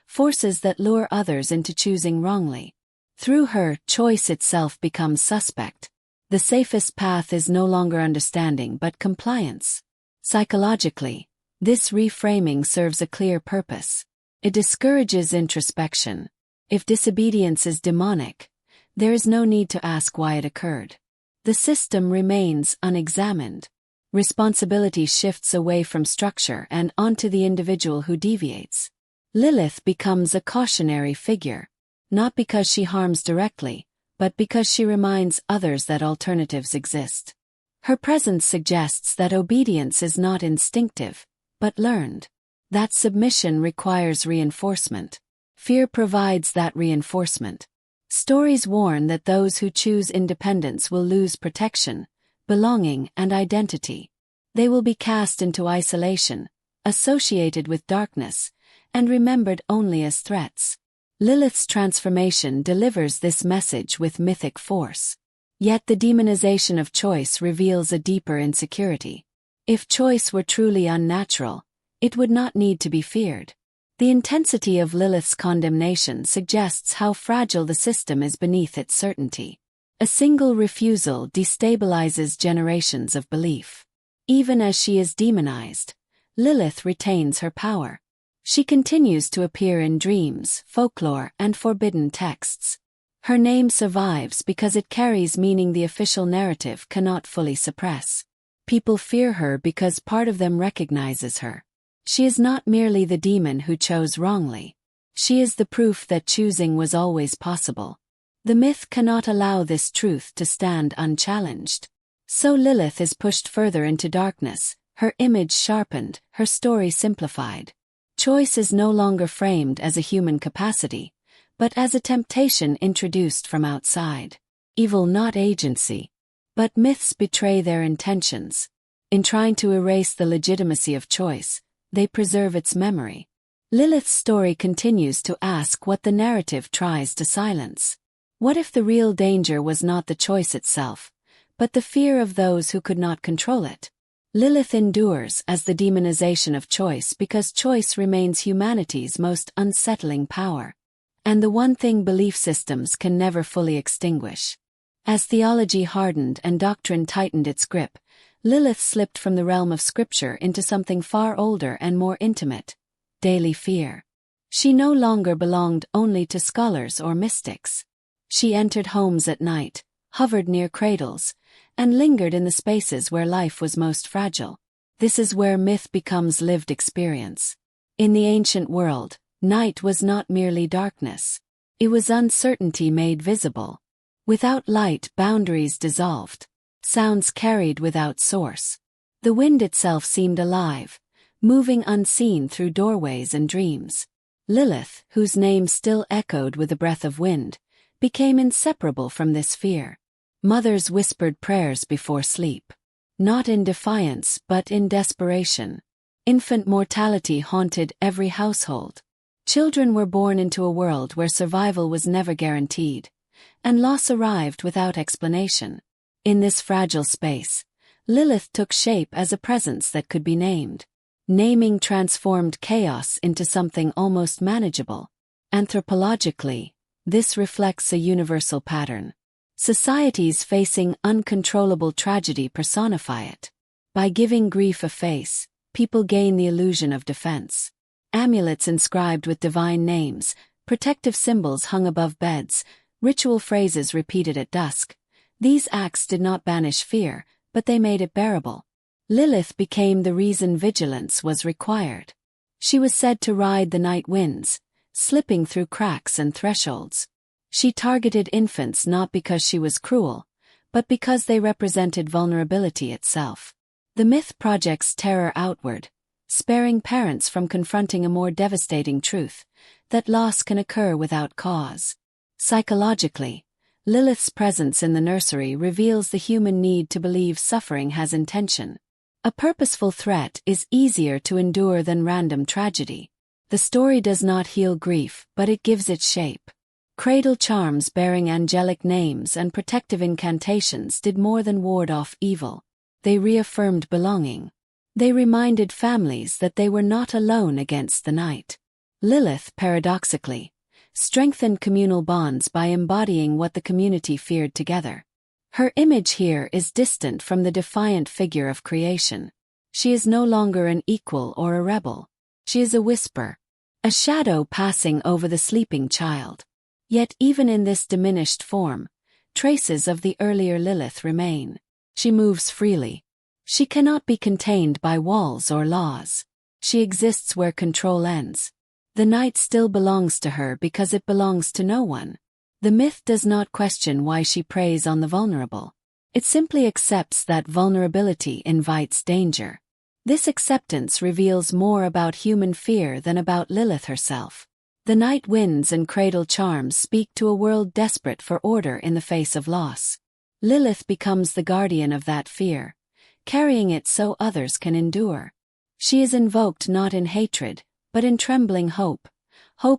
forces that lure others into choosing wrongly. Through her, choice itself becomes suspect. The safest path is no longer understanding but compliance. Psychologically, this reframing serves a clear purpose. It discourages introspection. If disobedience is demonic, there is no need to ask why it occurred. The system remains unexamined. Responsibility shifts away from structure and onto the individual who deviates. Lilith becomes a cautionary figure, not because she harms directly, but because she reminds others that alternatives exist. Her presence suggests that obedience is not instinctive, but learned. That submission requires reinforcement. Fear provides that reinforcement. Stories warn that those who choose independence will lose protection, belonging, and identity. They will be cast into isolation, associated with darkness, and remembered only as threats. Lilith's transformation delivers this message with mythic force. Yet the demonization of choice reveals a deeper insecurity. If choice were truly unnatural, it would not need to be feared. The intensity of Lilith's condemnation suggests how fragile the system is beneath its certainty. A single refusal destabilizes generations of belief. Even as she is demonized, Lilith retains her power. She continues to appear in dreams, folklore, and forbidden texts. Her name survives because it carries meaning the official narrative cannot fully suppress. People fear her because part of them recognizes her. She is not merely the demon who chose wrongly. She is the proof that choosing was always possible. The myth cannot allow this truth to stand unchallenged. So Lilith is pushed further into darkness, her image sharpened, her story simplified. Choice is no longer framed as a human capacity, but as a temptation introduced from outside. Evil not agency. But myths betray their intentions. In trying to erase the legitimacy of choice, they preserve its memory. Lilith's story continues to ask what the narrative tries to silence. What if the real danger was not the choice itself, but the fear of those who could not control it? Lilith endures as the demonization of choice because choice remains humanity's most unsettling power, and the one thing belief systems can never fully extinguish. As theology hardened and doctrine tightened its grip, Lilith slipped from the realm of scripture into something far older and more intimate: daily fear. She no longer belonged only to scholars or mystics. She entered homes at night, hovered near cradles, and lingered in the spaces where life was most fragile. This is where myth becomes lived experience. In the ancient world, night was not merely darkness. It was uncertainty made visible. Without light, boundaries dissolved. Sounds carried without source. The wind itself seemed alive, moving unseen through doorways and dreams. Lilith, whose name still echoed with the breath of wind, became inseparable from this fear. Mothers whispered prayers before sleep. Not in defiance, but in desperation. Infant mortality haunted every household. Children were born into a world where survival was never guaranteed, and loss arrived without explanation. In this fragile space, Lilith took shape as a presence that could be named. Naming transformed chaos into something almost manageable. Anthropologically, this reflects a universal pattern. Societies facing uncontrollable tragedy personify it. By giving grief a face, people gain the illusion of defense. Amulets inscribed with divine names, protective symbols hung above beds, ritual phrases repeated at dusk. These acts did not banish fear, but they made it bearable. Lilith became the reason vigilance was required. She was said to ride the night winds, slipping through cracks and thresholds. She targeted infants not because she was cruel, but because they represented vulnerability itself. The myth projects terror outward, sparing parents from confronting a more devastating truth, that loss can occur without cause. Psychologically, Lilith's presence in the nursery reveals the human need to believe suffering has intention. A purposeful threat is easier to endure than random tragedy. The story does not heal grief, but it gives it shape. Cradle charms bearing angelic names and protective incantations did more than ward off evil. They reaffirmed belonging. They reminded families that they were not alone against the night. Lilith, paradoxically, strengthened communal bonds by embodying what the community feared together. Her image here is distant from the defiant figure of creation. She is no longer an equal or a rebel. She is a whisper, a shadow passing over the sleeping child. Yet even in this diminished form, traces of the earlier Lilith remain. She moves freely. She cannot be contained by walls or laws. She exists where control ends. The night still belongs to her because it belongs to no one. The myth does not question why she preys on the vulnerable. It simply accepts that vulnerability invites danger. This acceptance reveals more about human fear than about Lilith herself. The night winds and cradle charms speak to a world desperate for order in the face of loss. Lilith becomes the guardian of that fear, carrying it so others can endure. She is invoked not in hatred, but in trembling hope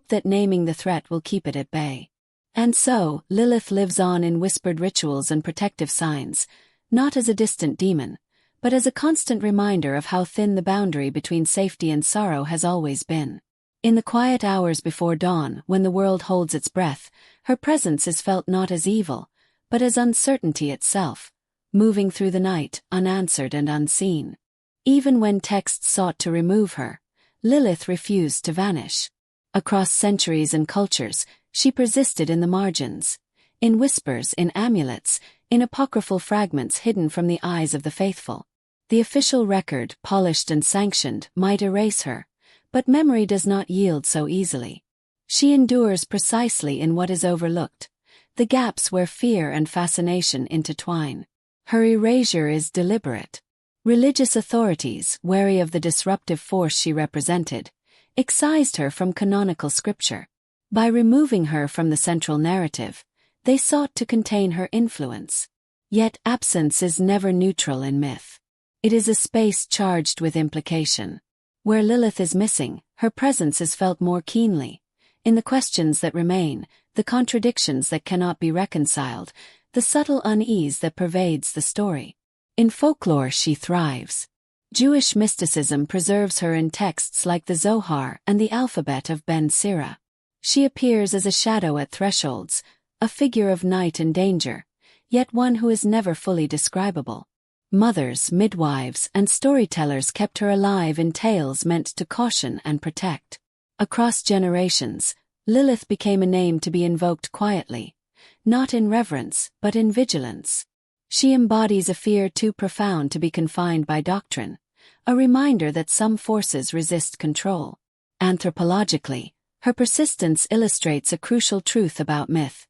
that naming the threat will keep it at bay. And so, Lilith lives on in whispered rituals and protective signs, not as a distant demon, but as a constant reminder of how thin the boundary between safety and sorrow has always been. In the quiet hours before dawn, when the world holds its breath, her presence is felt not as evil, but as uncertainty itself, moving through the night, unanswered and unseen. Even when texts sought to remove her, Lilith refused to vanish. Across centuries and cultures, she persisted in the margins, in whispers, in amulets, in apocryphal fragments hidden from the eyes of the faithful. The official record, polished and sanctioned, might erase her, but memory does not yield so easily. She endures precisely in what is overlooked, the gaps where fear and fascination intertwine. Her erasure is deliberate. Religious authorities, wary of the disruptive force she represented, excised her from canonical scripture. By removing her from the central narrative, they sought to contain her influence. Yet absence is never neutral in myth. It is a space charged with implication. Where Lilith is missing, her presence is felt more keenly. In the questions that remain, the contradictions that cannot be reconciled, the subtle unease that pervades the story. In folklore she thrives. Jewish mysticism preserves her in texts like the Zohar and the alphabet of Ben Sira. She appears as a shadow at thresholds, a figure of night and danger, yet one who is never fully describable. Mothers, midwives, and storytellers kept her alive in tales meant to caution and protect. Across generations, Lilith became a name to be invoked quietly, not in reverence, but in vigilance. She embodies a fear too profound to be confined by doctrine, a reminder that some forces resist control. Anthropologically, her persistence illustrates a crucial truth about myth.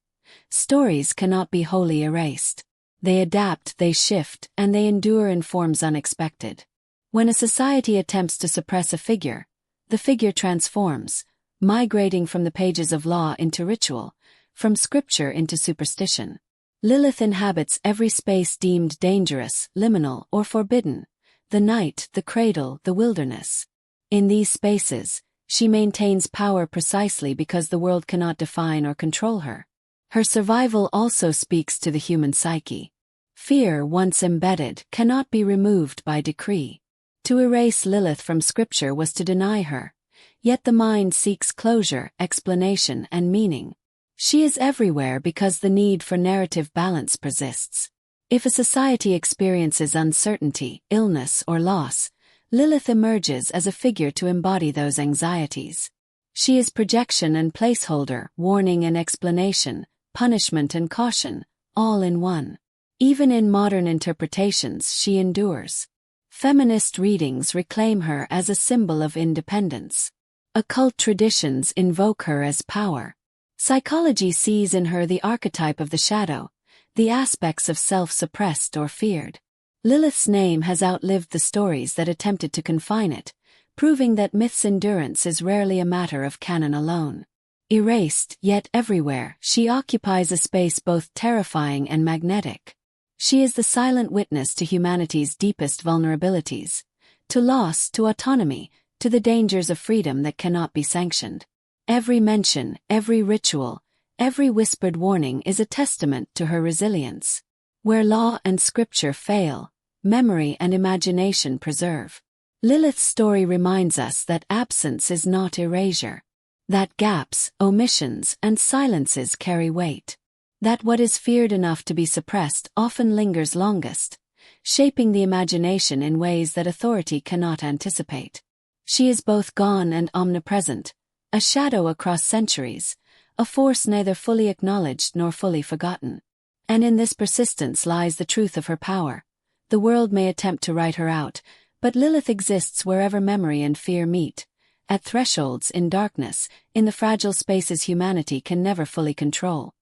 Stories cannot be wholly erased. They adapt, they shift, and they endure in forms unexpected. When a society attempts to suppress a figure, the figure transforms, migrating from the pages of law into ritual, from scripture into superstition. Lilith inhabits every space deemed dangerous, liminal, or forbidden: the night, the cradle, the wilderness. In these spaces, she maintains power precisely because the world cannot define or control her. Her survival also speaks to the human psyche. Fear, once embedded, cannot be removed by decree. To erase Lilith from scripture was to deny her. Yet the mind seeks closure, explanation, and meaning. She is everywhere because the need for narrative balance persists. If a society experiences uncertainty, illness, or loss, Lilith emerges as a figure to embody those anxieties. She is projection and placeholder, warning and explanation, punishment and caution, all in one. Even in modern interpretations, she endures. Feminist readings reclaim her as a symbol of independence. Occult traditions invoke her as power. Psychology sees in her the archetype of the shadow, the aspects of self suppressed or feared. Lilith's name has outlived the stories that attempted to confine it, proving that myth's endurance is rarely a matter of canon alone. Erased, yet everywhere, she occupies a space both terrifying and magnetic. She is the silent witness to humanity's deepest vulnerabilities, to loss, to autonomy, to the dangers of freedom that cannot be sanctioned. Every mention, every ritual, every whispered warning is a testament to her resilience. Where law and scripture fail, memory and imagination preserve. Lilith's story reminds us that absence is not erasure. That gaps, omissions, and silences carry weight. That what is feared enough to be suppressed often lingers longest, shaping the imagination in ways that authority cannot anticipate. She is both gone and omnipresent, a shadow across centuries, a force neither fully acknowledged nor fully forgotten. And in this persistence lies the truth of her power. The world may attempt to write her out, but Lilith exists wherever memory and fear meet, at thresholds, in darkness, in the fragile spaces humanity can never fully control.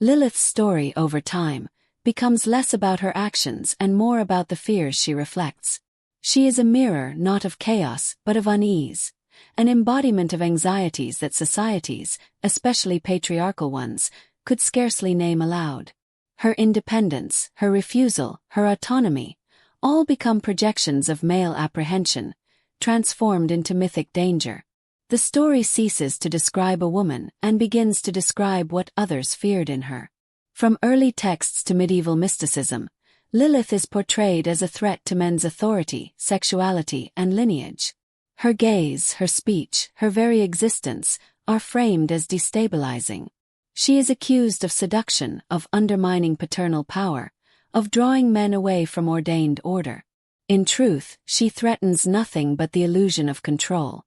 Lilith's story, over time, becomes less about her actions and more about the fears she reflects. She is a mirror not of chaos but of unease, an embodiment of anxieties that societies, especially patriarchal ones, could scarcely name aloud. Her independence, her refusal, her autonomy, all become projections of male apprehension, transformed into mythic danger. The story ceases to describe a woman and begins to describe what others feared in her. From early texts to medieval mysticism, Lilith is portrayed as a threat to men's authority, sexuality, and lineage. Her gaze, her speech, her very existence are framed as destabilizing. She is accused of seduction, of undermining paternal power, of drawing men away from ordained order. In truth, she threatens nothing but the illusion of control.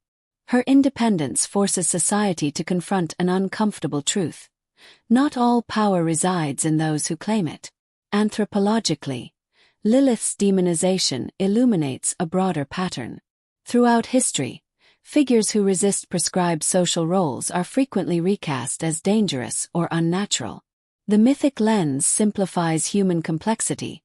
Her independence forces society to confront an uncomfortable truth. Not all power resides in those who claim it. Anthropologically, Lilith's demonization illuminates a broader pattern. Throughout history, figures who resist prescribed social roles are frequently recast as dangerous or unnatural. The mythic lens simplifies human complexity,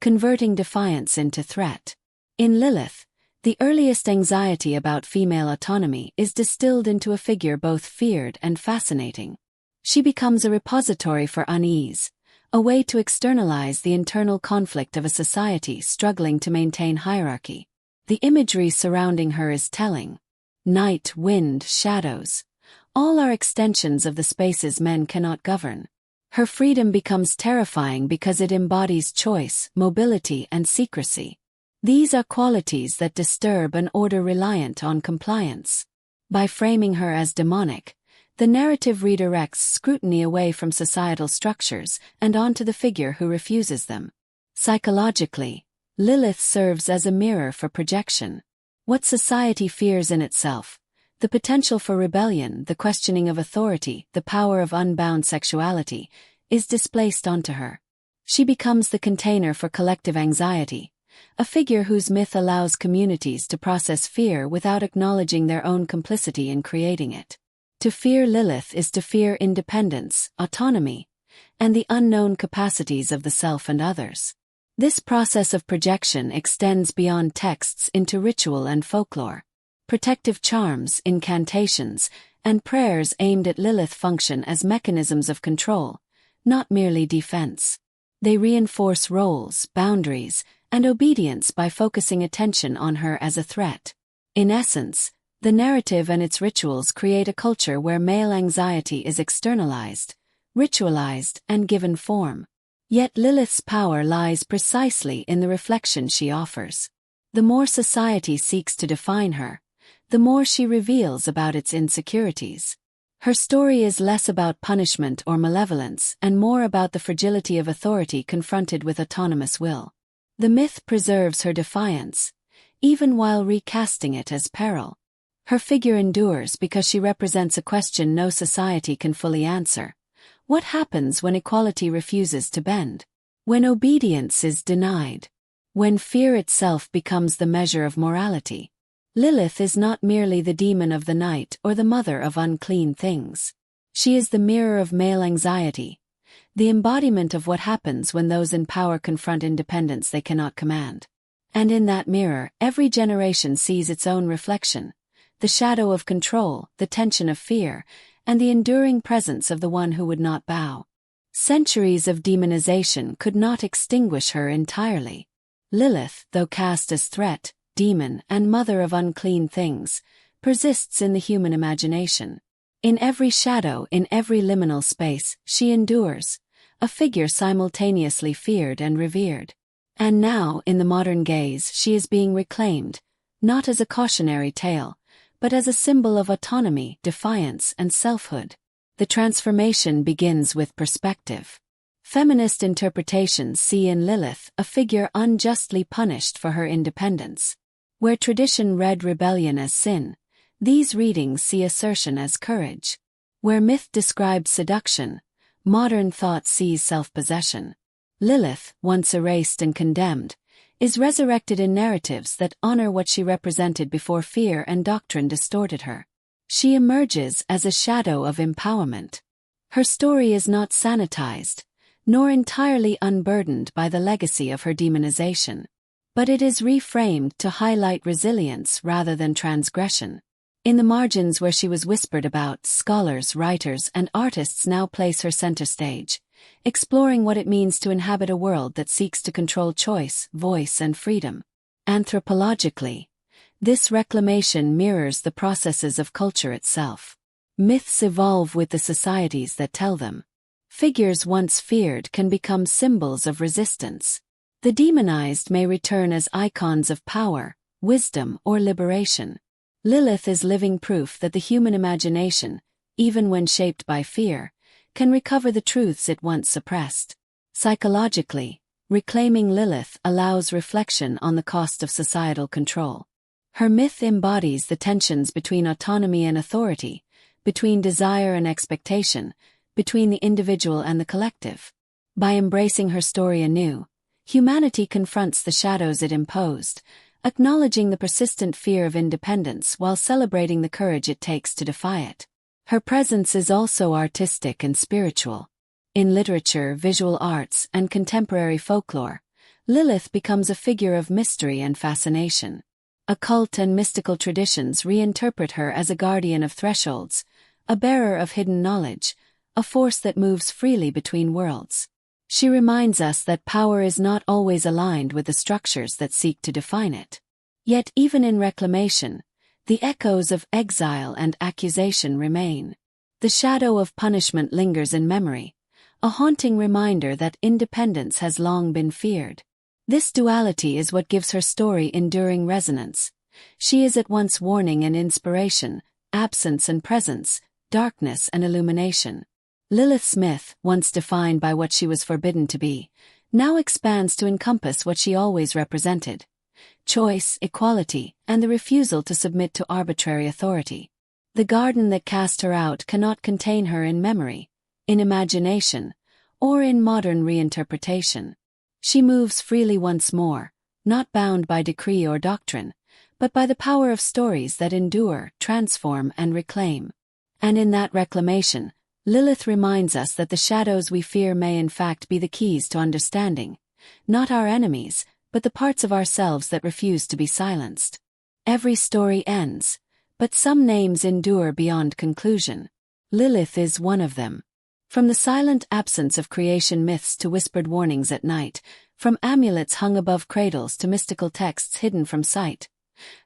converting defiance into threat. In Lilith, the earliest anxiety about female autonomy is distilled into a figure both feared and fascinating. She becomes a repository for unease, a way to externalize the internal conflict of a society struggling to maintain hierarchy. The imagery surrounding her is telling. Night, wind, shadows, all are extensions of the spaces men cannot govern. Her freedom becomes terrifying because it embodies choice, mobility, and secrecy. These are qualities that disturb an order reliant on compliance. By framing her as demonic, the narrative redirects scrutiny away from societal structures and onto the figure who refuses them. Psychologically, Lilith serves as a mirror for projection. What society fears in itself, the potential for rebellion, the questioning of authority, the power of unbound sexuality, is displaced onto her. She becomes the container for collective anxiety, a figure whose myth allows communities to process fear without acknowledging their own complicity in creating it. To fear Lilith is to fear independence, autonomy, and the unknown capacities of the self and others. This process of projection extends beyond texts into ritual and folklore. Protective charms, incantations, and prayers aimed at Lilith function as mechanisms of control, not merely defense. They reinforce roles, boundaries, and obedience by focusing attention on her as a threat. In essence, the narrative and its rituals create a culture where male anxiety is externalized, ritualized, and given form. Yet Lilith's power lies precisely in the reflection she offers. The more society seeks to define her, the more she reveals about its insecurities. Her story is less about punishment or malevolence and more about the fragility of authority confronted with autonomous will. The myth preserves her defiance, even while recasting it as peril. Her figure endures because she represents a question no society can fully answer. What happens when equality refuses to bend? When obedience is denied? When fear itself becomes the measure of morality? Lilith is not merely the demon of the night or the mother of unclean things. She is the mirror of male anxiety, the embodiment of what happens when those in power confront independence they cannot command. And in that mirror, every generation sees its own reflection, the shadow of control, the tension of fear, and the enduring presence of the one who would not bow. Centuries of demonization could not extinguish her entirely. Lilith, though cast as threat, demon, and mother of unclean things, persists in the human imagination. In every shadow, in every liminal space, she endures, a figure simultaneously feared and revered. And now, in the modern gaze, she is being reclaimed, not as a cautionary tale, but as a symbol of autonomy, defiance, and selfhood. The transformation begins with perspective. Feminist interpretations see in Lilith a figure unjustly punished for her independence. Where tradition read rebellion as sin, these readings see assertion as courage. Where myth describes seduction, modern thought sees self-possession. Lilith, once erased and condemned, is resurrected in narratives that honor what she represented before fear and doctrine distorted her. She emerges as a shadow of empowerment. Her story is not sanitized, nor entirely unburdened by the legacy of her demonization. But it is reframed to highlight resilience rather than transgression. In the margins where she was whispered about, scholars, writers, and artists now place her center stage, exploring what it means to inhabit a world that seeks to control choice, voice, and freedom. Anthropologically, this reclamation mirrors the processes of culture itself. Myths evolve with the societies that tell them. Figures once feared can become symbols of resistance. The demonized may return as icons of power, wisdom, or liberation. Lilith is living proof that the human imagination, even when shaped by fear, can recover the truths it once suppressed. Psychologically, reclaiming Lilith allows reflection on the cost of societal control. Her myth embodies the tensions between autonomy and authority, between desire and expectation, between the individual and the collective. By embracing her story anew, humanity confronts the shadows it imposed, acknowledging the persistent fear of independence while celebrating the courage it takes to defy it. Her presence is also artistic and spiritual. In literature, visual arts, and contemporary folklore, Lilith becomes a figure of mystery and fascination. Occult and mystical traditions reinterpret her as a guardian of thresholds, a bearer of hidden knowledge, a force that moves freely between worlds. She reminds us that power is not always aligned with the structures that seek to define it. Yet even in reclamation, the echoes of exile and accusation remain. The shadow of punishment lingers in memory, a haunting reminder that independence has long been feared. This duality is what gives her story enduring resonance. She is at once warning and inspiration, absence and presence, darkness and illumination. Lilith's myth, once defined by what she was forbidden to be, now expands to encompass what she always represented: choice, equality, and the refusal to submit to arbitrary authority. The garden that cast her out cannot contain her in memory, in imagination, or in modern reinterpretation. She moves freely once more, not bound by decree or doctrine, but by the power of stories that endure, transform, and reclaim. And in that reclamation, Lilith reminds us that the shadows we fear may in fact be the keys to understanding, not our enemies, but the parts of ourselves that refuse to be silenced. Every story ends, but some names endure beyond conclusion. Lilith is one of them. From the silent absence of creation myths to whispered warnings at night, from amulets hung above cradles to mystical texts hidden from sight,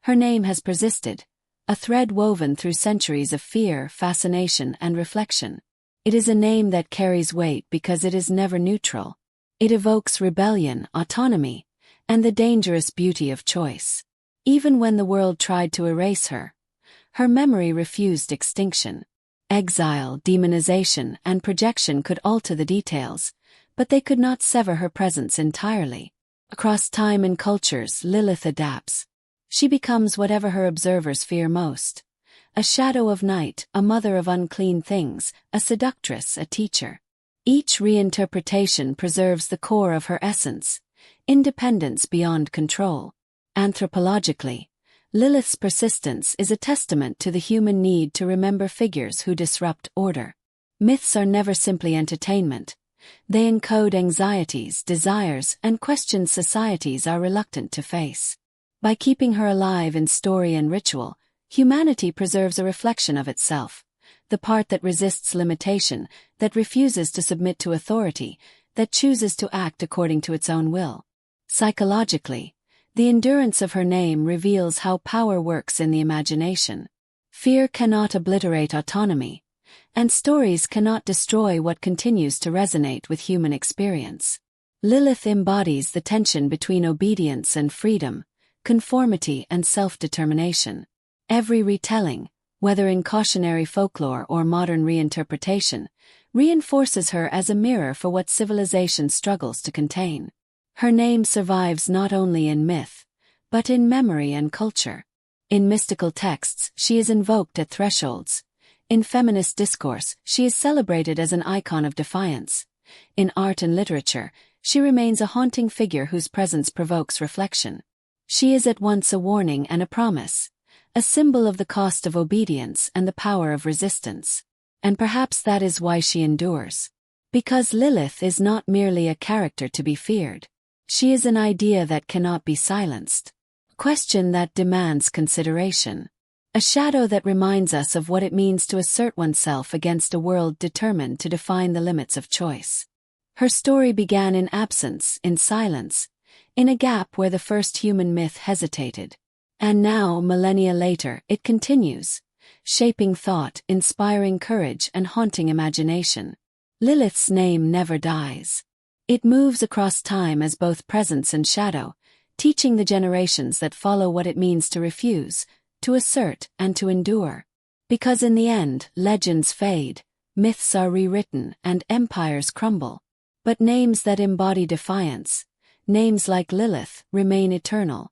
her name has persisted, a thread woven through centuries of fear, fascination, and reflection. It is a name that carries weight because it is never neutral. It evokes rebellion, autonomy, and the dangerous beauty of choice. Even when the world tried to erase her, her memory refused extinction. Exile, demonization, and projection could alter the details, but they could not sever her presence entirely. Across time and cultures, Lilith adapts. She becomes whatever her observers fear most. A shadow of night, a mother of unclean things, a seductress, a teacher. Each reinterpretation preserves the core of her essence, independence beyond control. Anthropologically, Lilith's persistence is a testament to the human need to remember figures who disrupt order. Myths are never simply entertainment. They encode anxieties, desires, and questions societies are reluctant to face. By keeping her alive in story and ritual, humanity preserves a reflection of itself, the part that resists limitation, that refuses to submit to authority, that chooses to act according to its own will. Psychologically, the endurance of her name reveals how power works in the imagination. Fear cannot obliterate autonomy, and stories cannot destroy what continues to resonate with human experience. Lilith embodies the tension between obedience and freedom, conformity and self-determination. Every retelling, whether in cautionary folklore or modern reinterpretation, reinforces her as a mirror for what civilization struggles to contain. Her name survives not only in myth, but in memory and culture. In mystical texts, she is invoked at thresholds. In feminist discourse, she is celebrated as an icon of defiance. In art and literature, she remains a haunting figure whose presence provokes reflection. She is at once a warning and a promise, a symbol of the cost of obedience and the power of resistance. And perhaps that is why she endures. Because Lilith is not merely a character to be feared. She is an idea that cannot be silenced. A question that demands consideration. A shadow that reminds us of what it means to assert oneself against a world determined to define the limits of choice. Her story began in absence, in silence, in a gap where the first human myth hesitated. And now, millennia later, it continues, shaping thought, inspiring courage, and haunting imagination. Lilith's name never dies. It moves across time as both presence and shadow, teaching the generations that follow what it means to refuse, to assert, and to endure. Because in the end, legends fade, myths are rewritten, and empires crumble. But names that embody defiance, names like Lilith, remain eternal.